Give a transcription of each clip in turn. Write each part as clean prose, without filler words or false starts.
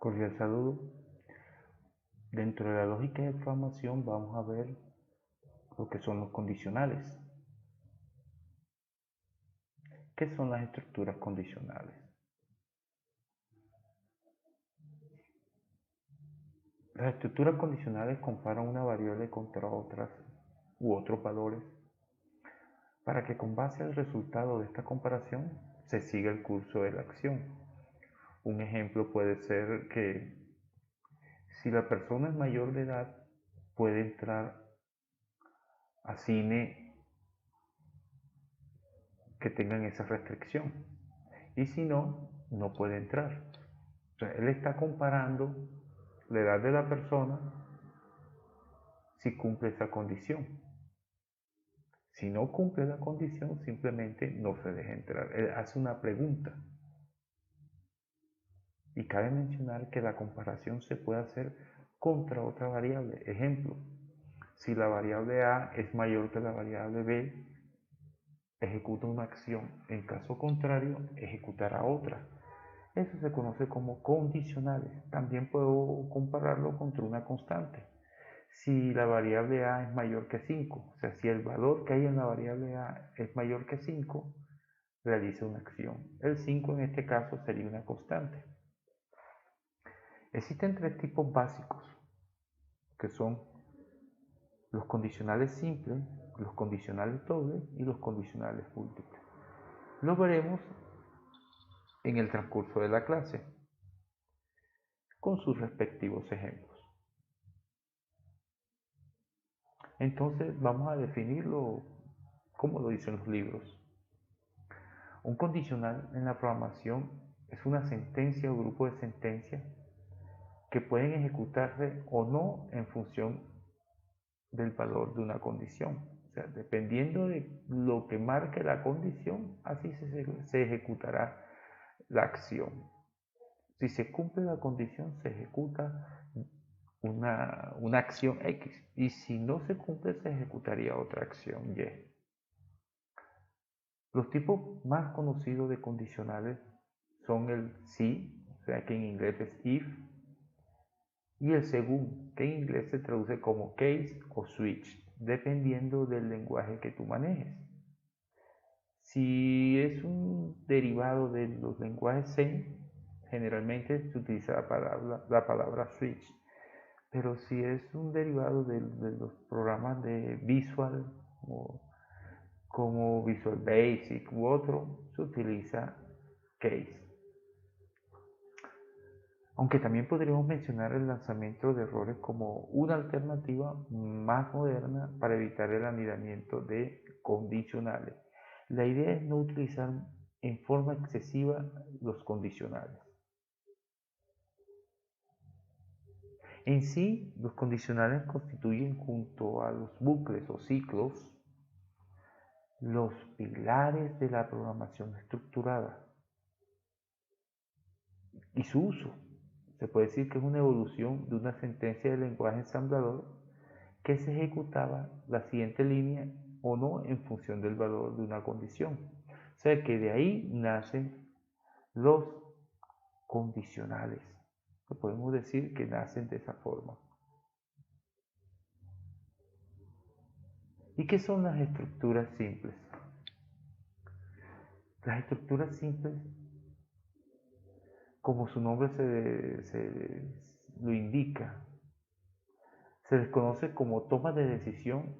Cordial saludo. Dentro de la lógica de programación vamos a ver lo que son los condicionales. ¿Qué son las estructuras condicionales? Las estructuras condicionales comparan una variable contra otras u otros valores para que con base al resultado de esta comparación se siga el curso de la acción. Un ejemplo puede ser que si la persona es mayor de edad puede entrar a cine que tengan esa restricción y si no, no puede entrar. O sea, él está comparando la edad de la persona si cumple esa condición. Si no cumple la condición, simplemente no se deja entrar. Él hace una pregunta. Y cabe mencionar que la comparación se puede hacer contra otra variable. Ejemplo, si la variable A es mayor que la variable B, ejecuta una acción. En caso contrario, ejecutará otra. Eso se conoce como condicionales. También puedo compararlo contra una constante. Si la variable A es mayor que 5, o sea, si el valor que hay en la variable A es mayor que 5, realiza una acción. El 5 en este caso sería una constante. Existen tres tipos básicos, que son los condicionales simples, los condicionales dobles y los condicionales múltiples. Lo veremos en el transcurso de la clase, con sus respectivos ejemplos. Entonces vamos a definirlo como lo dicen los libros. Un condicional en la programación es una sentencia o grupo de sentencias que pueden ejecutarse o no en función del valor de una condición. O sea, dependiendo de lo que marque la condición, así se ejecutará la acción. Si se cumple la condición, se ejecuta una acción X. Y si no se cumple, se ejecutaría otra acción Y. Los tipos más conocidos de condicionales son el si, o sea que en inglés es if, y el según, que en inglés se traduce como case o switch, dependiendo del lenguaje que tú manejes. Si es un derivado de los lenguajes Zen, generalmente se utiliza la palabra switch, pero si es un derivado de los programas de Visual, como Visual Basic u otro, se utiliza case. Aunque también podríamos mencionar el lanzamiento de errores como una alternativa más moderna para evitar el anidamiento de condicionales. La idea es no utilizar en forma excesiva los condicionales. En sí, los condicionales constituyen junto a los bucles o ciclos los pilares de la programación estructurada y su uso. Se puede decir que es una evolución de una sentencia del lenguaje ensamblador que se ejecutaba la siguiente línea o no en función del valor de una condición. O sea que de ahí nacen los condicionales, que podemos decir que nacen de esa forma. ¿Y qué son las estructuras simples? Las estructuras simples, como su nombre lo indica, se les conoce como toma de decisión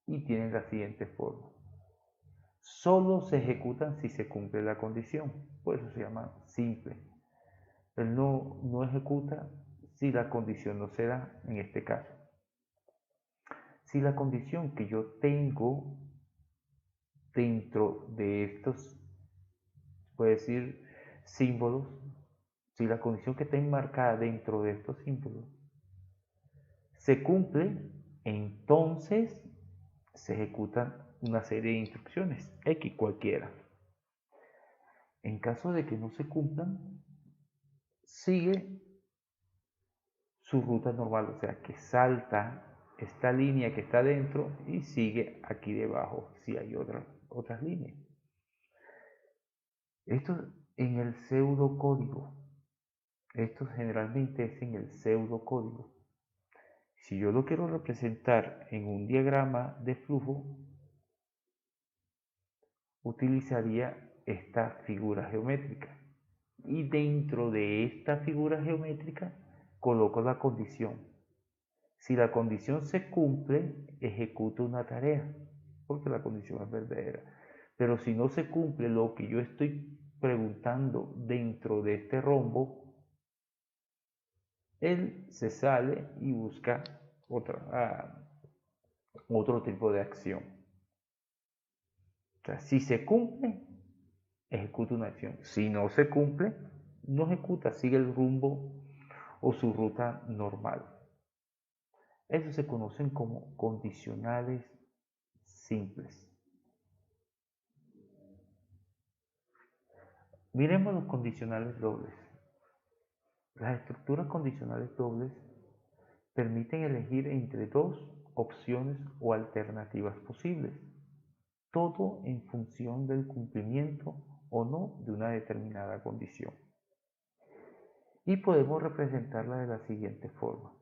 y tienen la siguiente forma. Solo se ejecutan si se cumple la condición, por eso se llama simple. Él no ejecuta si la condición no se da en este caso. Si la condición que yo tengo dentro de estos, puede decir, símbolos, si la condición que está enmarcada dentro de estos símbolos se cumple, entonces se ejecuta una serie de instrucciones, X cualquiera. En caso de que no se cumplan, sigue su ruta normal, o sea que salta esta línea que está dentro y sigue aquí debajo si hay otras líneas. Esto en el pseudocódigo. Esto generalmente es en el pseudocódigo. Si yo lo quiero representar en un diagrama de flujo, utilizaría esta figura geométrica. Y dentro de esta figura geométrica coloco la condición. Si la condición se cumple, ejecuto una tarea, porque la condición es verdadera. Pero si no se cumple lo que yo estoy preguntando dentro de este rombo, él se sale y busca otro tipo de acción. O sea, si se cumple, ejecuta una acción. Si no se cumple, no ejecuta, sigue el rumbo o su ruta normal. Eso se conocen como condicionales simples. Miremos los condicionales dobles. Las estructuras condicionales dobles permiten elegir entre dos opciones o alternativas posibles, todo en función del cumplimiento o no de una determinada condición. Y podemos representarla de la siguiente forma.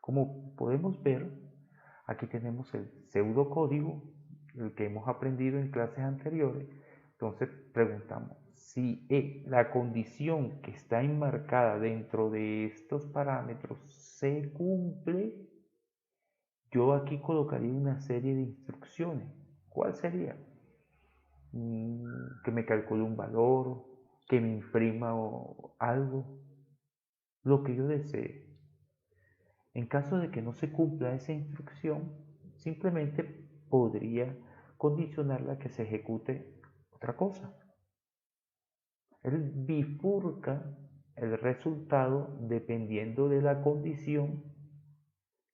Como podemos ver, aquí tenemos el pseudocódigo, el que hemos aprendido en clases anteriores. Entonces preguntamos, si la condición que está enmarcada dentro de estos parámetros se cumple, yo aquí colocaría una serie de instrucciones. ¿Cuál sería? Que me calcule un valor, que me imprima algo, lo que yo desee. En caso de que no se cumpla esa instrucción, simplemente podría condicionarla a que se ejecute otra cosa. Él bifurca el resultado dependiendo de la condición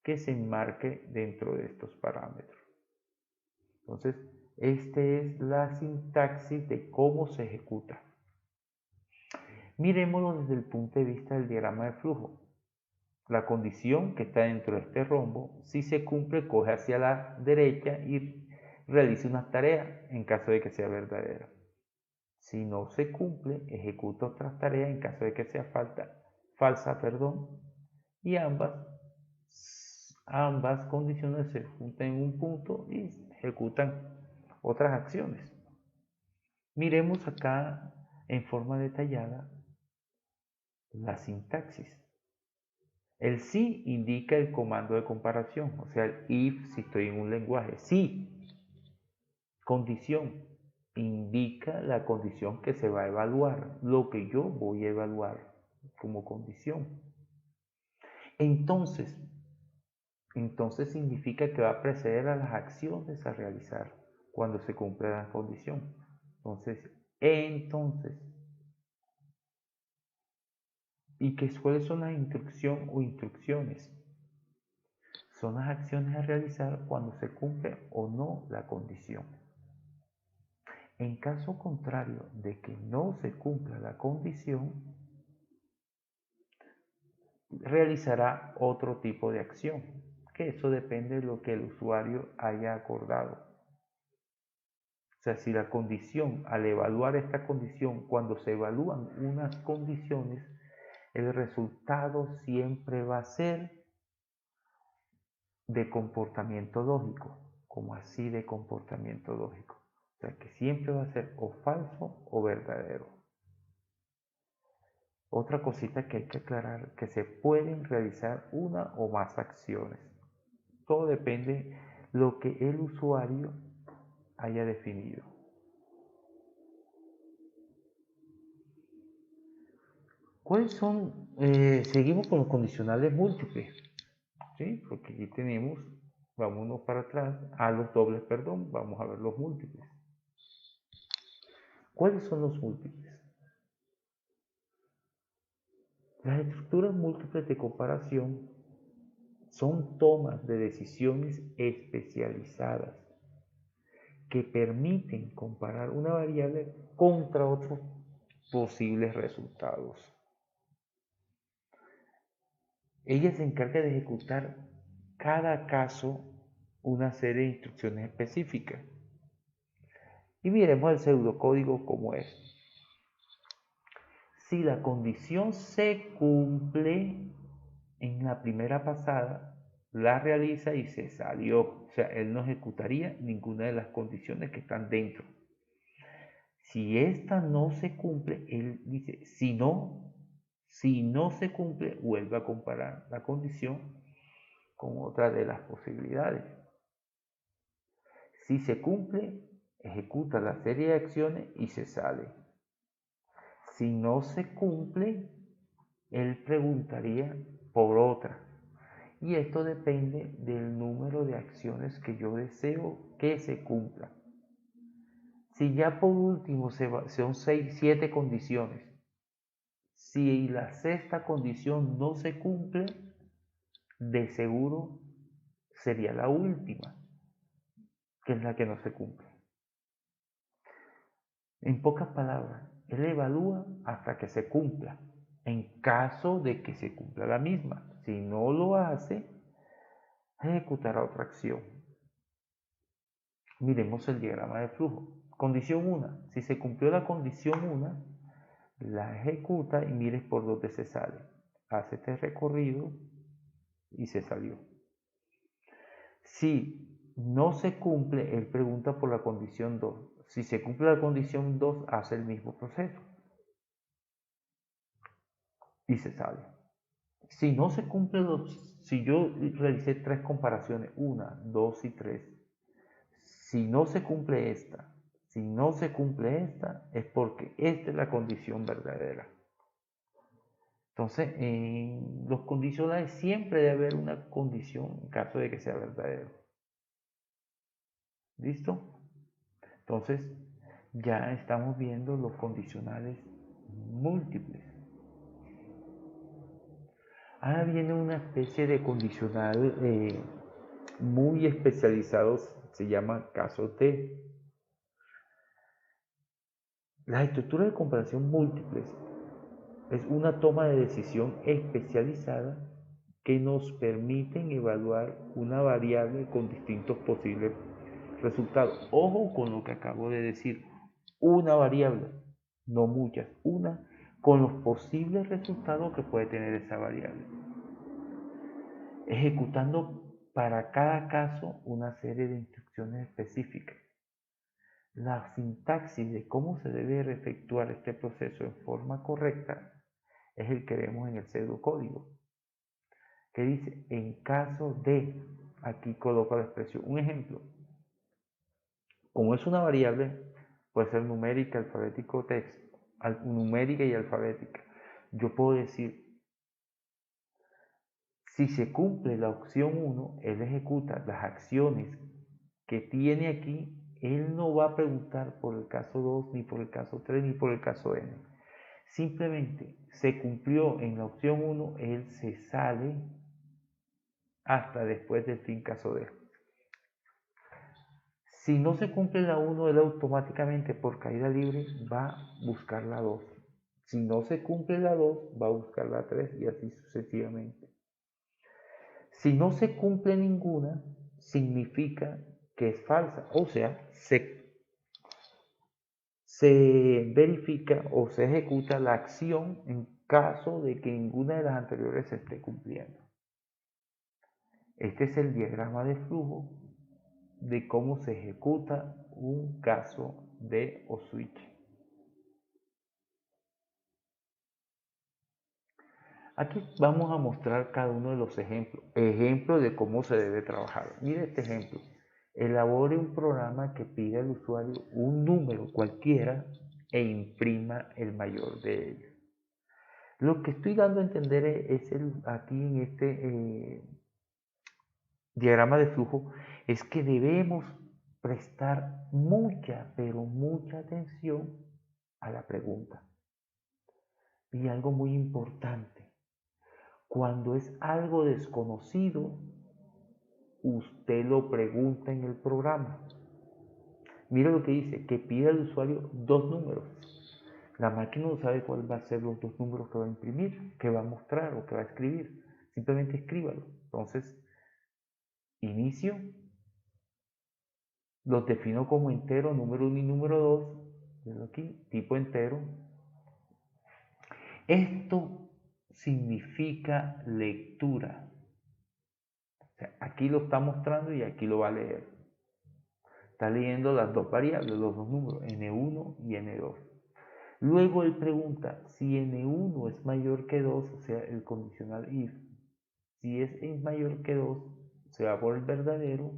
que se enmarque dentro de estos parámetros. Entonces, esta es la sintaxis de cómo se ejecuta. Miremoslo desde el punto de vista del diagrama de flujo. La condición que está dentro de este rombo, si se cumple, coge hacia la derecha y realiza una tarea en caso de que sea verdadera. Si no se cumple, ejecuta otras tareas en caso de que sea falsa, y ambas condiciones se juntan en un punto y ejecutan otras acciones. Miremos acá en forma detallada la sintaxis. El si indica el comando de comparación, o sea, el if si estoy en un lenguaje. Si, condición, indica la condición que se va a evaluar, lo que yo voy a evaluar como condición. Entonces significa que va a preceder a las acciones a realizar cuando se cumple la condición. Entonces. ¿Y cuáles son las instrucciones o instrucciones? Son las acciones a realizar cuando se cumple o no la condición. En caso contrario de que no se cumpla la condición, realizará otro tipo de acción, que eso depende de lo que el usuario haya acordado. O sea, si la condición, al evaluar esta condición, cuando se evalúan unas condiciones, el resultado siempre va a ser de comportamiento lógico. Como así de comportamiento lógico? O sea, que siempre va a ser o falso o verdadero. Otra cosita que hay que aclarar, que se pueden realizar una o más acciones. Todo depende de lo que el usuario haya definido. ¿Cuáles son? Seguimos con los condicionales múltiples, ¿sí? Porque aquí tenemos, vámonos para atrás, los dobles, vamos a ver los múltiples. ¿Cuáles son los múltiples? Las estructuras múltiples de comparación son tomas de decisiones especializadas que permiten comparar una variable contra otros posibles resultados. Ella se encarga de ejecutar cada caso una serie de instrucciones específicas. Y miremos el pseudocódigo como es. Si la condición se cumple en la primera pasada, la realiza y se salió. O sea, él no ejecutaría ninguna de las condiciones que están dentro. Si esta no se cumple, él dice, si no se cumple, vuelve a comparar la condición con otra de las posibilidades. Si se cumple, ejecuta la serie de acciones y se sale. Si no se cumple, él preguntaría por otra. Y esto depende del número de acciones que yo deseo que se cumplan. Si ya por último son 7 condiciones, si la sexta condición no se cumple, de seguro sería la última, que es la que no se cumple. En pocas palabras, él evalúa hasta que se cumpla, en caso de que se cumpla la misma. Si no lo hace, ejecutará otra acción. Miremos el diagrama de flujo. Condición 1. Si se cumplió la condición 1, la ejecuta y mires por dónde se sale. Hace este recorrido y se salió. Si no se cumple, él pregunta por la condición 2. Si se cumple la condición 2, hace el mismo proceso y se sale. Si no se cumple si yo realicé 3 comparaciones, 1, 2 y 3, si no se cumple esta, es porque esta es la condición verdadera. Entonces, en los condicionales siempre debe haber una condición en caso de que sea verdadero. ¿Listo? Entonces, ya estamos viendo los condicionales múltiples. Ahora viene una especie de condicional muy especializado, se llama caso T. Las estructuras de comparación múltiples es una toma de decisión especializada que nos permiten evaluar una variable con distintos posibles resultados. Ojo con lo que acabo de decir, una variable, no muchas, una con los posibles resultados que puede tener esa variable, ejecutando para cada caso una serie de instrucciones específicas. La sintaxis de cómo se debe efectuar este proceso en forma correcta es el que vemos en el pseudocódigo, que dice, en caso de, aquí coloco la expresión, un ejemplo, como es una variable, puede ser numérica, alfabético o texto, numérica y alfabética. Yo puedo decir, si se cumple la opción 1, él ejecuta las acciones que tiene aquí, él no va a preguntar por el caso 2, ni por el caso 3, ni por el caso n. Simplemente se cumplió en la opción 1, él se sale hasta después del fin caso D. Si no se cumple la 1, él automáticamente por caída libre va a buscar la 2. Si no se cumple la 2, va a buscar la 3 y así sucesivamente. Si no se cumple ninguna, significa que es falsa. O sea, se verifica o se ejecuta la acción en caso de que ninguna de las anteriores se esté cumpliendo. Este es el diagrama de flujo de cómo se ejecuta un caso de o switch. Aquí vamos a mostrar cada uno de los ejemplos de cómo se debe trabajar. Mire este ejemplo. Elabore un programa que pida al usuario un número cualquiera e imprima el mayor de ellos. Lo que estoy dando a entender es aquí en este diagrama de flujo es que debemos prestar mucha, pero mucha atención a la pregunta. Y algo muy importante, cuando es algo desconocido, usted lo pregunta en el programa. Mira lo que dice, que pide al usuario 2 números. La máquina no sabe cuál va a ser los 2 números que va a imprimir, que va a mostrar o que va a escribir. Simplemente escríbalo. Entonces, inicio, los defino como entero, número 1 y número 2. Aquí, tipo entero. Esto significa lectura. O sea, aquí lo está mostrando y aquí lo va a leer. Está leyendo las dos variables, los dos números, N1 y N2. Luego él pregunta si N1 es mayor que 2, o sea, el condicional if. Si es mayor que 2, se va por el verdadero,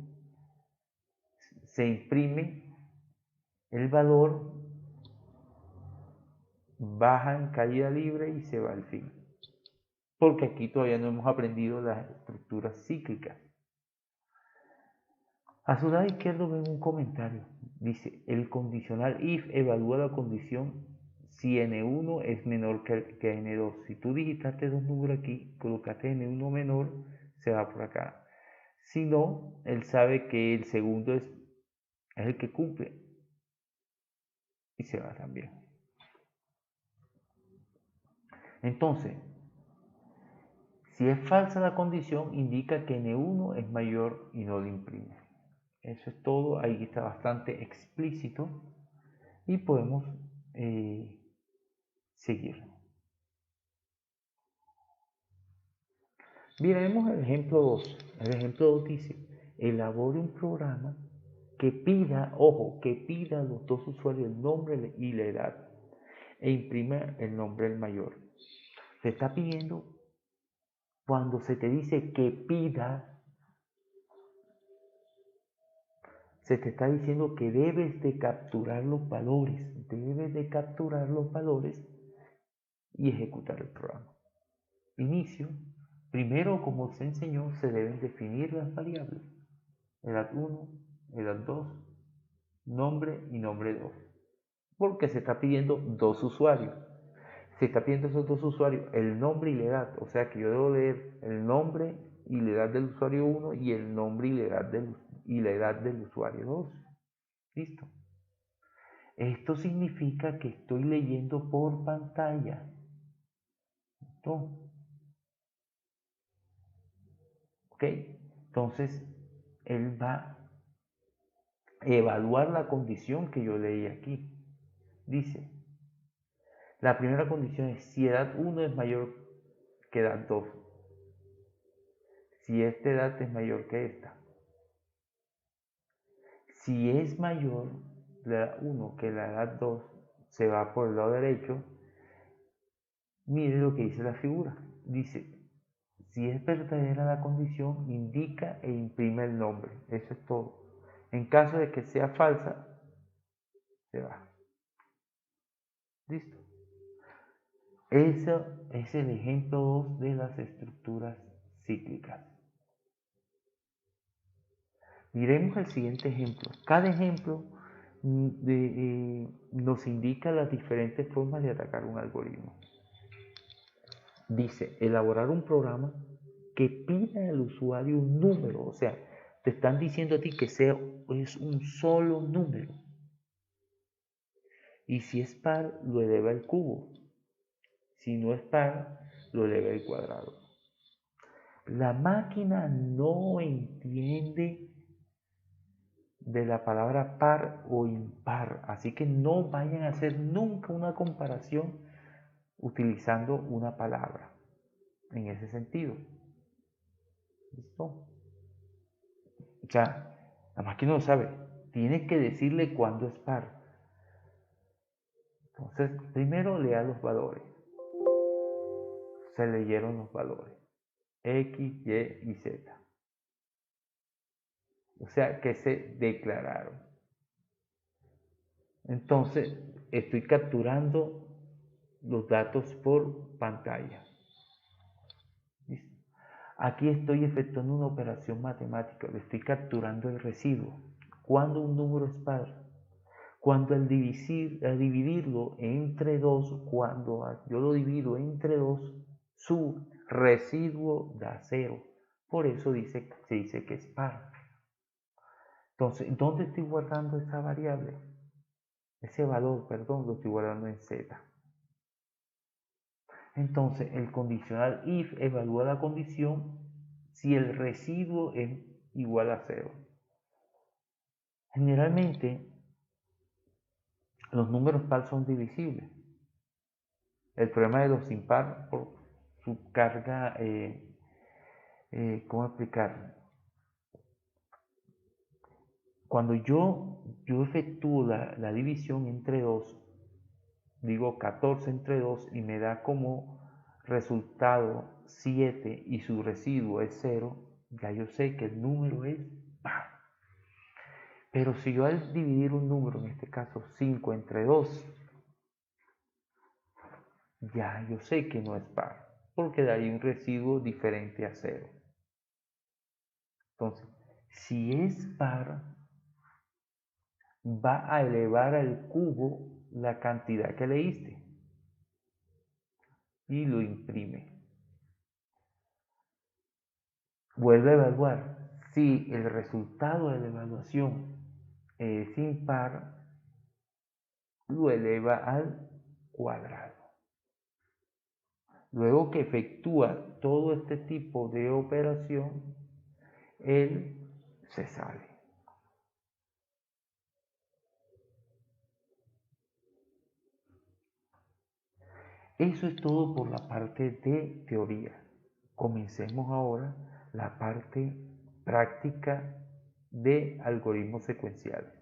se imprime el valor, baja en caída libre y se va al fin. Porque aquí todavía no hemos aprendido las estructuras cíclicas. A su lado izquierdo ven un comentario. Dice, el condicional if evalúa la condición si N1 es menor que N2. Si tú digitaste dos números aquí, colocaste N1 menor, se va por acá. Si no, él sabe que el segundo es el que cumple y se va también. Entonces, si es falsa la condición, indica que N1 es mayor y no lo imprime. Eso es todo, ahí está bastante explícito y podemos seguir. Miremos el ejemplo 2. El ejemplo 2 dice, elabore un programa que pida, ojo, que pida a los dos usuarios el nombre y la edad e imprima el nombre del mayor. Se está pidiendo, cuando se te dice que pida, se te está diciendo que debes de capturar los valores, y ejecutar el programa. Inicio. Primero, como se enseñó, se deben definir las variables. Edad 1, edad 2, nombre y nombre 2. Porque se está pidiendo dos usuarios. Se está pidiendo esos dos usuarios el nombre y la edad. O sea que yo debo leer el nombre y la edad del usuario 1 y el nombre y la edad del usuario 2. Listo. Esto significa que estoy leyendo por pantalla. ¿Listo? ¿Ok? Entonces, él va a evaluar la condición que yo leí aquí. Dice, la primera condición es si edad 1 es mayor que edad 2. Si esta edad es mayor que esta. Si es mayor la edad 1 que la edad 2, se va por el lado derecho. Mire lo que dice la figura. Dice, si es verdadera la condición, indica e imprime el nombre. Eso es todo. En caso de que sea falsa, se va. Listo. Eso es el ejemplo 2 de las estructuras cíclicas. Miremos el siguiente ejemplo. Cada ejemplo nos indica las diferentes formas de atacar un algoritmo. Dice, elaborar un programa que pida al usuario un número. O sea, te están diciendo a ti que es un solo número. Y si es par, lo eleva al cubo. Si no es par, lo eleva al cuadrado. La máquina no entiende de la palabra par o impar, así que no vayan a hacer nunca una comparación utilizando una palabra en ese sentido. ¿Listo? O sea, la máquina no sabe, tienes que decirle cuándo es par. Entonces, primero lea los valores. Se leyeron los valores X, Y y Z. O sea, que se declararon. Entonces, estoy capturando los datos por pantalla. ¿Listo? Aquí estoy efectuando una operación matemática, le estoy capturando el residuo. Cuando un número es par, cuando al dividirlo entre 2, cuando yo lo divido entre 2, su residuo da 0. Por eso se dice que es par. Entonces, ¿dónde estoy guardando esa variable? Ese valor, perdón, lo estoy guardando en Z. Entonces, el condicional if evalúa la condición si el residuo es igual a 0. Generalmente, los números par son divisibles. El problema de los impar por su carga, ¿cómo explicar? Cuando yo efectúo la división entre 2, digo 14 entre 2 y me da como resultado 7 y su residuo es 0, ya yo sé que el número es par. Pero si yo al dividir un número, en este caso 5 entre 2, ya yo sé que no es par, porque de ahí un residuo diferente a 0. Entonces, si es par, va a elevar al cubo la cantidad que leíste y lo imprime. Vuelve a evaluar. Si el resultado de la evaluación es impar, lo eleva al cuadrado. Luego que efectúa todo este tipo de operación, él se sale. Eso es todo por la parte de teoría. Comencemos ahora la parte práctica de algoritmos secuenciales.